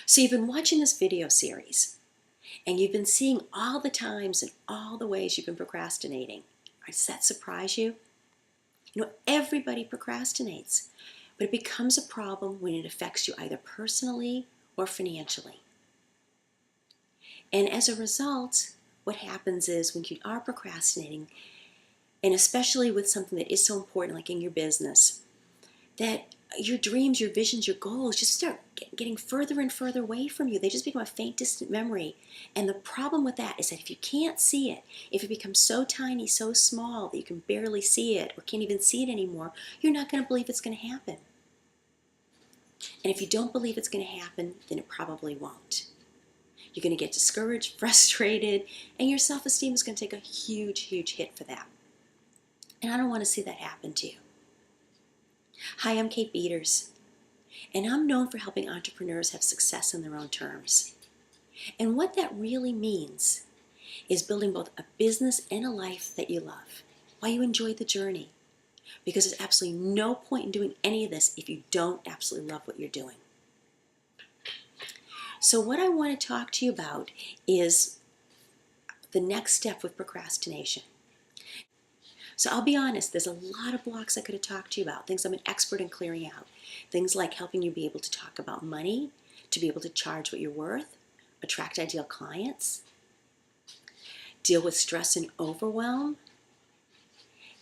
So you've been watching this video series and you've been seeing all the times and all the ways you've been procrastinating. Does that surprise you? Everybody procrastinates, but it becomes a problem when it affects you either personally or financially. And as a result, what happens is when you are procrastinating, and especially with something that is so important like in your business, that your dreams, your visions, your goals just start getting further and further away from you. They just become a faint, distant memory. And the problem with that is that if you can't see it, if it becomes so tiny, so small that you can barely see it or can't even see it anymore, you're not going to believe it's going to happen. And if you don't believe it's going to happen, then it probably won't. You're going to get discouraged, frustrated, and your self-esteem is going to take a huge, huge hit for that. And I don't want to see that happen to you. Hi, I'm Kate Beaters, and I'm known for helping entrepreneurs have success on their own terms. And what that really means is building both a business and a life that you love, while you enjoy the journey. Because there's absolutely no point in doing any of this if you don't absolutely love what you're doing. So what I want to talk to you about is the next step with procrastination. So I'll be honest, there's a lot of blocks I could have talked to you about, things I'm an expert in clearing out. Things like helping you be able to talk about money, to be able to charge what you're worth, attract ideal clients, deal with stress and overwhelm,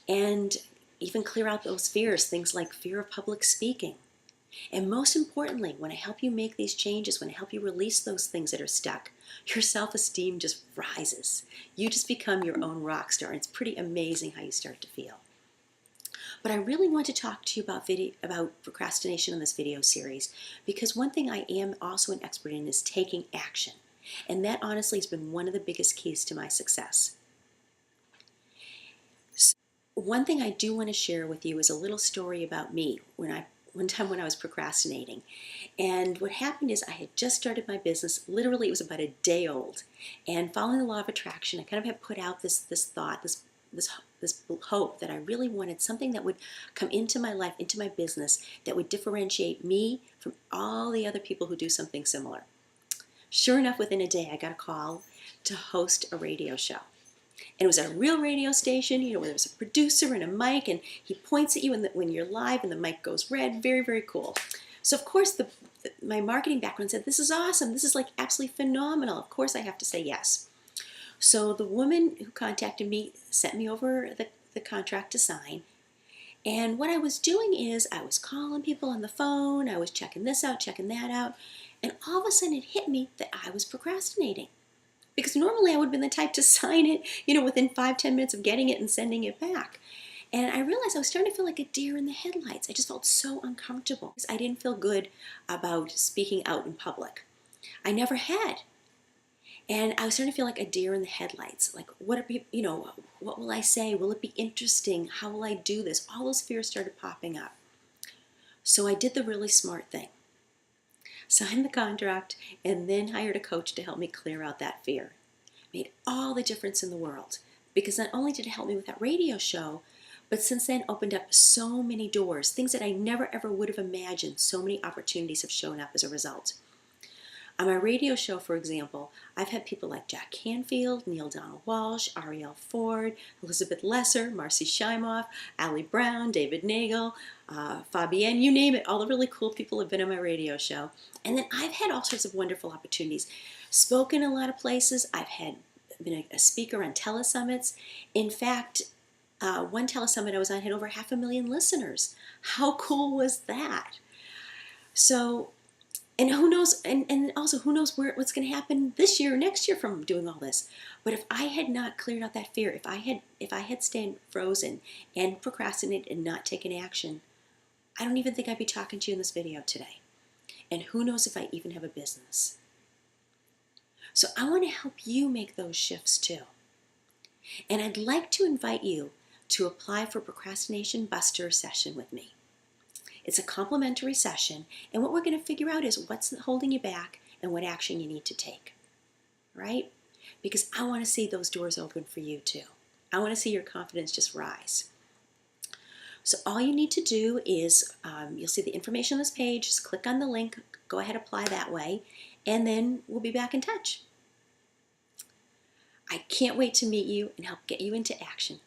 and even clear out those fears, things like fear of public speaking. And most importantly, when I help you make these changes, when I help you release those things that are stuck, your self-esteem just rises. You just become your own rock star, and it's pretty amazing how you start to feel. But I really want to talk to you about procrastination in this video series, because one thing I am also an expert in is taking action. And that honestly has been one of the biggest keys to my success. One thing I do want to share with you is a little story about me one time when I was procrastinating. And what happened is I had just started my business. Literally, it was about a day old. And following the law of attraction, I kind of had put out this thought, this hope that I really wanted something that would come into my life, into my business, that would differentiate me from all the other people who do something similar. Sure enough, within a day, I got a call to host a radio show. And it was at a real radio station, where there was a producer and a mic, and he points at you when you're live and the mic goes red. Very, very cool. So of course, my marketing background said, this is awesome. This is like absolutely phenomenal. Of course I have to say yes. So the woman who contacted me sent me over the contract to sign. And what I was doing is I was calling people on the phone. I was checking this out, checking that out. And all of a sudden it hit me that I was procrastinating. Because normally I would have been the type to sign it, within 5-10 minutes of getting it and sending it back. And I realized I was starting to feel like a deer in the headlights. I just felt so uncomfortable. I didn't feel good about speaking out in public. I never had. And I was starting to feel like a deer in the headlights. Like, what are people, what will I say? Will it be interesting? How will I do this? All those fears started popping up. So I did the really smart thing. Signed the contract, and then hired a coach to help me clear out that fear. Made all the difference in the world, because not only did it help me with that radio show, but since then opened up so many doors, things that I never ever would have imagined. So many opportunities have shown up as a result. On my radio show, for example, I've had people like Jack Canfield, Neil Donald Walsh, Arielle Ford, Elizabeth Lesser, Marcy Shimoff, Allie Brown, David Nagel, Fabienne, you name it. All the really cool people have been on my radio show. And then I've had all sorts of wonderful opportunities. Spoken a lot of places. I've been a speaker on telesummits. In fact, one telesummit I was on had over 500,000 listeners. How cool was that? So, and who knows, and also who knows what's going to happen this year or next year from doing all this. But if I had not cleared out that fear, if I had stayed frozen and procrastinated and not taken action, I don't even think I'd be talking to you in this video today. And who knows if I even have a business. So I want to help you make those shifts too. And I'd like to invite you to apply for a Procrastination Buster session with me. It's a complimentary session, and what we're going to figure out is what's holding you back and what action you need to take, right? Because I want to see those doors open for you too. I want to see your confidence just rise. So all you need to do is, you'll see the information on this page, just click on the link, go ahead, apply that way, and then we'll be back in touch. I can't wait to meet you and help get you into action.